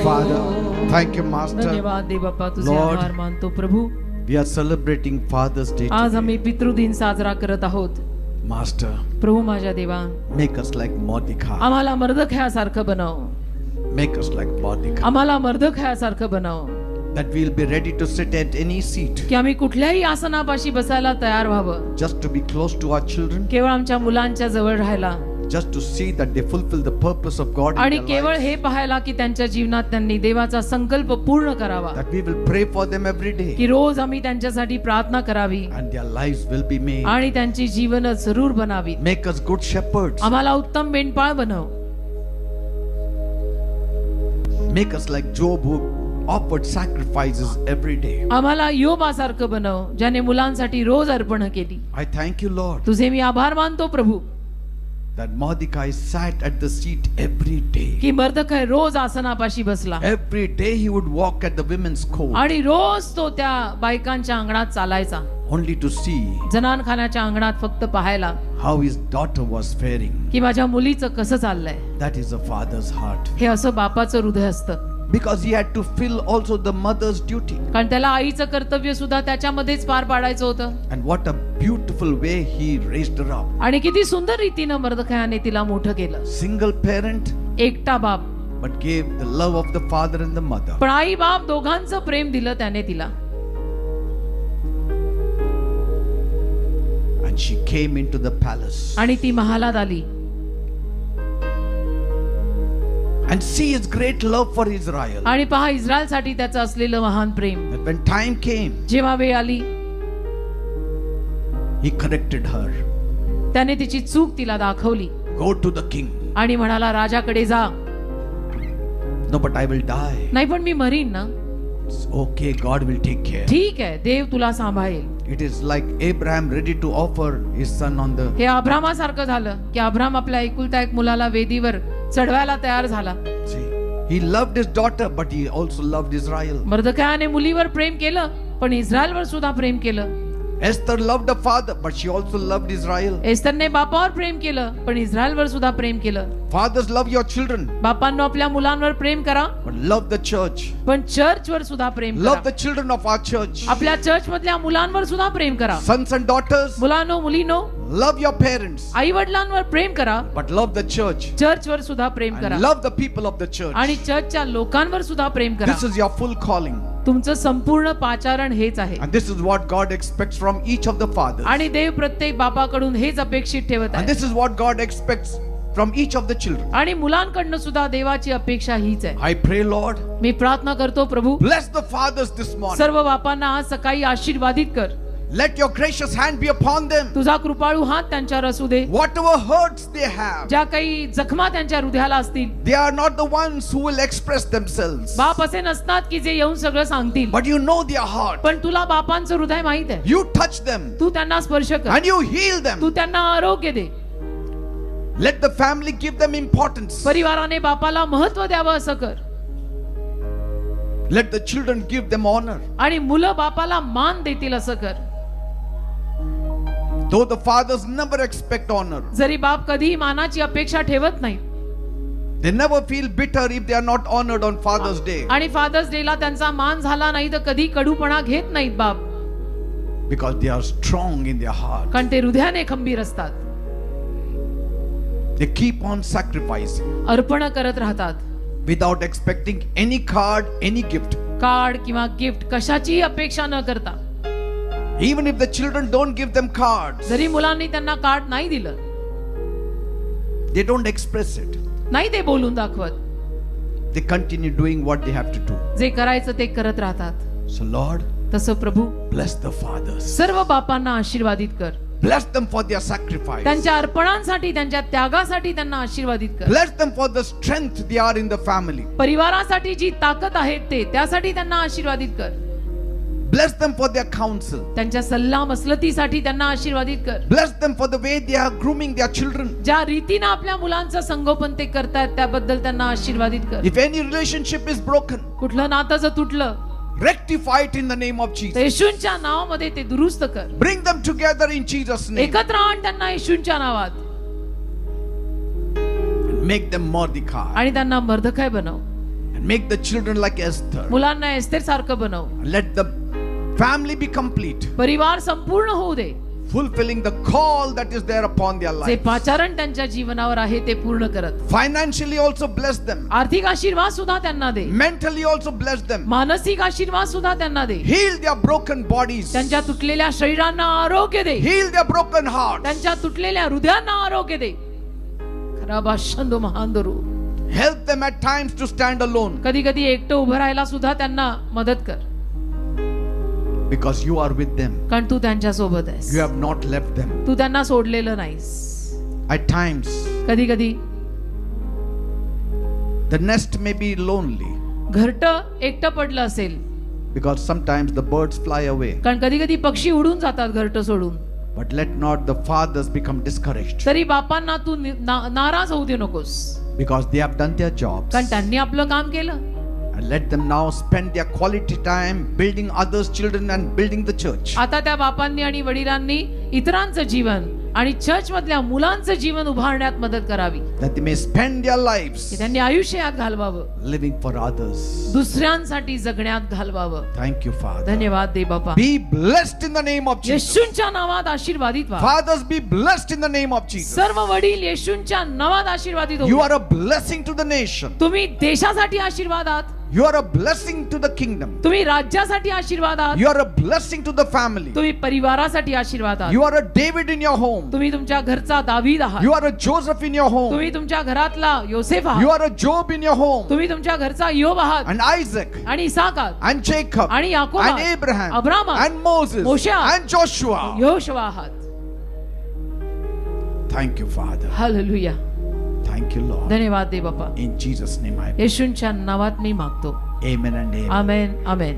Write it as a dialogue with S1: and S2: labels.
S1: Father. Thank you, Master.
S2: धन्यवाद देव बाप्पा, तुझे
S1: Lord,
S2: आभार मानतो प्रभू.
S1: We are celebrating Father's Day
S2: आज
S1: today.
S2: आम्ही पितृदिन साजरा करत आहोत.
S1: Master,
S2: प्रभू माझ्या देवा,
S1: make us like Mordecai.
S2: आम्हाला मर्दखयासारखं बनव.
S1: Make us like Mordecai.
S2: आम्हाला मर्दखयासारखं बनव,
S1: That we'll be ready to sit at any seat.
S2: की आम्ही कुठल्याही आसनापाशी बसायला तयार व्हावं,
S1: Just to be close to our children.
S2: केवळ आमच्या मुलांच्या जवळ राहायला,
S1: Just to see that they fulfill the purpose of God in
S2: आणि
S1: their
S2: केवळ
S1: lives.
S2: हे पाहायला की त्यांच्या जीवनात त्यांनी देवाचा संकल्प पूर्ण करावा,
S1: That we will pray for them every day.
S2: की रोज आम्ही त्यांच्यासाठी प्रार्थना करावी
S1: And their lives will be made.
S2: आणि त्यांची जीवन जरूर बनावी.
S1: Make us good shepherds.
S2: आम्हाला उत्तम मेंढपाळ बनव.
S1: Make us like Job who offered sacrifices every day.
S2: आम्हाला योबासारखं बनव, ज्याने मुलांसाठी रोज अर्पण केली.
S1: I thank you, Lord,
S2: तुझे मी आभार मानतो प्रभू,
S1: that Mordecai sat at the seat every day.
S2: की मर्दखय रोज आसनापाशी बसला
S1: Every day he would walk at the women's court
S2: आणि रोज तो त्या बायकांच्या अंगणात चालायचा,
S1: only to see
S2: जनानखान्याच्या अंगणात फक्त पाहायला
S1: how his daughter was faring.
S2: की माझ्या मुलीचं कसं चाललंय.
S1: That is a father's heart.
S2: हे असं बापाचं हृदय असतं,
S1: Because he had to fill also the mother's duty.
S2: कारण त्याला आईचं कर्तव्य सुद्धा त्याच्यामध्येच पार पाडायचं होतं.
S1: And what a beautiful way he raised her up.
S2: आणि किती सुंदर रीतीनं मर्दखयाने तिला मोठं केलं.
S1: Single parent,
S2: एकटा बाप,
S1: but gave the love of the father and the mother.
S2: पण आई बाप दोघांचं प्रेम दिलं त्याने तिला.
S1: And she came into the palace.
S2: आणि ती महालात आली.
S1: And see his great love for Israel.
S2: आणि पहा इस्रायलसाठी त्याचं असलेलं महान प्रेम.
S1: That when time came,
S2: जेव्हा वेळ आली,
S1: he corrected her.
S2: त्याने तिची चूक तिला दाखवली
S1: Go to the king.
S2: आणि म्हणाला, राजाकडे जा.
S1: No, but I will die.
S2: नाही पण मी मरीन ना.
S1: It's okay, God will take care.
S2: ठीक आहे, देव तुला सांभाळेल.
S1: It is like Abraham ready to offer his son on the.
S2: हे अब्रामासारखं झालं की अब्राम आपल्या एकुलता एक मुलाला वेदीवर चढवायला तयार झाला.
S1: See, he loved his daughter, but he also loved Israel.
S2: मर्दखयाने मुलीवर प्रेम केलं, पण इस्रायलवर सुद्धा प्रेम केलं.
S1: Esther loved her father, but she also loved Israel.
S2: एस्तरने बापावर प्रेम केलं, पण इस्रायलवर सुद्धा प्रेम केलं.
S1: Fathers, love your children,
S2: बापांनो आपल्या मुलांवर प्रेम करा,
S1: but love the church.
S2: पण चर्चवर सुद्धा प्रेम
S1: Love
S2: करा.
S1: the children of our church.
S2: आपल्या चर्च मधल्या मुलांवर सुद्धा प्रेम करा.
S1: Sons and daughters,
S2: मुलांनो मुलीनो,
S1: love your parents,
S2: आई वडिलांवर प्रेम करा,
S1: but love the church.
S2: चर्चवर सुद्धा प्रेम
S1: And
S2: करा,
S1: love the people of the church.
S2: आणि चर्चच्या लोकांवर सुद्धा प्रेम करा.
S1: This is your full calling.
S2: तुमचं संपूर्ण पाचारण हेच आहे.
S1: And this is what God expects from each of the fathers.
S2: आणि देव प्रत्येक बापाकडून हेच अपेक्षित ठेवत
S1: And
S2: आहे.
S1: this is what God expects from each of the children.
S2: आणि मुलांकडनं सुद्धा देवाची अपेक्षा हीच आहे.
S1: I pray, Lord,
S2: मी प्रार्थना करतो प्रभू,
S1: bless the fathers this morning.
S2: सर्व बापांना आज सकाळी आशीर्वादित कर.
S1: Let your gracious hand be upon them.
S2: तुझा कृपाळू हात त्यांच्यावर असू दे.
S1: Whatever hurts they have,
S2: ज्या काही जखमा त्यांच्या हृदयाला असतील,
S1: they are not the ones who will express themselves.
S2: बाप असे नसतात की जे येऊन सगळं सांगतील,
S1: But you know their heart.
S2: पण तुला बापांचं हृदय माहित आहे.
S1: You touch them
S2: तू त्यांना स्पर्श कर,
S1: and you heal them.
S2: तू त्यांना आरोग्य दे.
S1: Let the family give them importance.
S2: परिवाराने बापाला महत्व द्यावं असं कर,
S1: Let the children give them honor.
S2: आणि मुलं बापाला मान देतील असं कर.
S1: Though the fathers never expect honor,
S2: जरी बाप कधीही मानाची अपेक्षा ठेवत नाही,
S1: they never feel bitter if they are not honored on Father's Day,
S2: आणि फादर्स डेला त्यांचा मान झाला नाही तर कधी कडूपणा घेत नाहीत बाप,
S1: because they are strong in their heart.
S2: कारण ते हृदयाने खंबीर असतात.
S1: They keep on sacrificing
S2: अर्पण करत राहतात,
S1: without expecting any card, any gift.
S2: Card किंवा गिफ्ट कशाचीही अपेक्षा न करता.
S1: Even if the children don't give them cards,
S2: जरी मुलांनी त्यांना कार्ड नाही दिलं,
S1: they don't express it.
S2: नाही ते बोलून दाखवत,
S1: They continue doing what they have to do.
S2: जे करायचं ते करत राहतात.
S1: So Lord,
S2: तसं प्रभू
S1: bless the fathers.
S2: सर्व बापांना आशीर्वादित कर.
S1: Bless them for their sacrifice.
S2: त्यांच्या अर्पणांसाठी, त्यांच्या त्यागासाठी त्यांना आशीर्वादित कर.
S1: Bless them for the strength they are in the family.
S2: परिवारासाठी जी ताकद आहे ते त्यासाठी त्यांना आशीर्वादित कर.
S1: Bless them for their counsel.
S2: त्यांच्या सल्ला मसलतीसाठी त्यांना आशीर्वादित कर.
S1: Bless them for the way they are grooming their children.
S2: ज्या रीतीने आपल्या मुलांचं संगोपन ते करतायत त्याबद्दल त्यांना आशीर्वादित कर.
S1: If any relationship is broken,
S2: कुठलं नातं जर तुटलं
S1: rectify it in the name of Jesus.
S2: तर येशूंच्या नावामध्ये ते दुरुस्त कर.
S1: Bring them together in Jesus' name.
S2: एकत्र आण त्यांना येशूंच्या नावात
S1: And make them Mordecai.
S2: आणि त्यांना मर्दखय बनव.
S1: And make the children like Esther.
S2: मुलांना एस्तेर सारखं बनव.
S1: And let the family be complete,
S2: परिवार संपूर्ण होऊ दे.
S1: fulfilling the call that is there upon their
S2: जे
S1: life.
S2: पाचारण त्यांच्या जीवनावर आहे ते पूर्ण करत.
S1: Financially also bless them.
S2: आर्थिक आशीर्वाद सुद्धा त्यांना दे.
S1: Mentally also bless them.
S2: मानसिक आशीर्वाद सुद्धा त्यांना दे.
S1: Heal their broken bodies.
S2: त्यांच्या तुटलेल्या शरीरांना आरोग्य दे.
S1: Heal their broken hearts.
S2: त्यांच्या तुटलेल्या हृदयांना आरोग्य दे. खराबाशंदो महांदरू.
S1: Help them at times to stand alone,
S2: कधी कधी एकटं उभं राहायला सुद्धा त्यांना मदत कर.
S1: because you are with them.
S2: कारण तू त्यांच्या सोबत आहेस.
S1: You have not left them.
S2: तू त्यांना सोडलेलं नाहीस.
S1: At times,
S2: कधी कधी
S1: the nest may be lonely,
S2: घरटं एकटं पडलं असेल.
S1: because sometimes the birds fly away.
S2: कारण कधी कधी पक्षी उडून जातात घरटं सोडून.
S1: But let not the fathers become discouraged,
S2: तरी बापांना तू नाराज होऊ दे नकोस.
S1: because they have done their jobs.
S2: कारण त्यांनी आपलं काम केलं.
S1: And let them now spend their quality time building others' children and building the church.
S2: आता त्या बापांनी आणि वडिलांनी इतरांचं जीवन आणि चर्च मधल्या मुलांचं जीवन उभारण्यात मदत करावी.
S1: That they may spend their lives
S2: की त्यांनी आयुष्य यात घालवावं.
S1: living for others.
S2: दुसऱ्यांसाठी जगण्यात घालवावं.
S1: Thank you, Father.
S2: धन्यवाद दे बापा.
S1: Be blessed in the name of Jesus.
S2: येशूंच्या नावात आशीर्वादित व्हा.
S1: Fathers, be blessed in the name of Jesus.
S2: सर्व वडील येशूंच्या नावात आशीर्वादित
S1: You
S2: हो.
S1: are a blessing to the nation.
S2: तुम्ही देशासाठी आशीर्वाद आहात.
S1: You are a blessing to the kingdom.
S2: तुम्ही राज्यासाठी आशीर्वाद आहात.
S1: You are a blessing to the family.
S2: तुम्ही परिवारासाठी आशीर्वाद आहात.
S1: You are a David in your home.
S2: तुम्ही तुमच्या घरचा दावीद आहात.
S1: You are a Joseph in your home.
S2: तुम्ही तुमच्या घरातला योसेफ
S1: You
S2: आहात.
S1: are a Job in your home.
S2: तुम्ही तुमच्या घरचा योब आहात.
S1: And Isaac
S2: आणि इसाक आहात.
S1: and Jacob
S2: आणि याकोब
S1: and
S2: आहात.
S1: Abraham
S2: अब्राम आहात.
S1: and Moses
S2: मोशे आहात.
S1: and Joshua.
S2: यहोशुआ आहात.
S1: Thank you, Father.
S2: Hallelujah.
S1: Thank you, Lord.
S2: धन्यवाद दे बापा.
S1: In Jesus' name I pray.
S2: येशूंच्या नावात मी मागतो.
S1: Amen and amen.
S2: Amen amen.